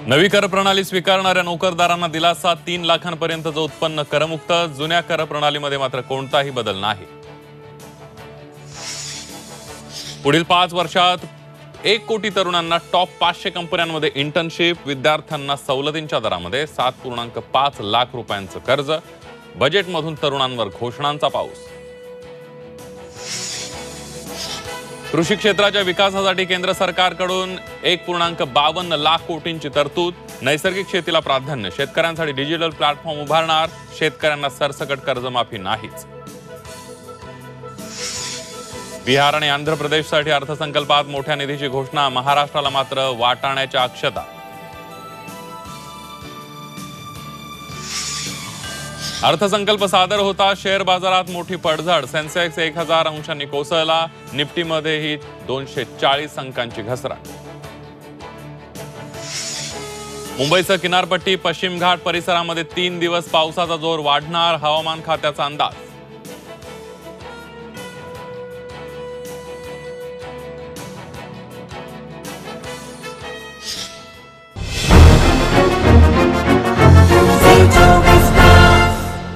नवी कर प्रणाली स्वीकारणाऱ्या नोकरदारांना दिलासा 3 लाखांपर्यंतचं उत्पन्न करमुक्त। जुन्या कर प्रणालीमध्ये मात्र कोणताही बदल नाही। पुढील 5 वर्षात 1 कोटी तरुणांना टॉप 500 कंपन्यांमध्ये इंटर्नशिप। विद्यार्थ्यांना सवलतींच्या दरामध्ये 7.5 लाख रुपयांचं कर्ज। बजेटमधून तरुणांवर घोषणांचा पाऊस। कृषी क्षेत्राच्या विकासासाठी केंद्र सरकारकडून 1.52 लाख कोटींची तरतूद। नैसर्गिक शेतीला प्राधान्य। शेतकऱ्यांसाठी डिजिटल प्लॅटफॉर्म उभारणार। शेतकऱ्यांना सरसकट कर्जमाफी नाहीच। बिहार आणि आंध्र प्रदेशसाठी अर्थसंकल्पात मोठ्या निधीची घोषणा। महाराष्ट्राला मात्र वाटाण्याच्या अक्षता। अर्थसंकल्प सादर होता शेअर बाजारात मोठी पडझड। सेन्सेक्स 1000 अंशांनी कोसळला। निफ्टीमध्येही 240 अंकांची घसरण। मुंबईसह किनारपट्टी पश्चिम घाट परिसरामध्ये 3 दिवस पावसाचा जोर वाढणार। हवामान खात्याचा अंदाज।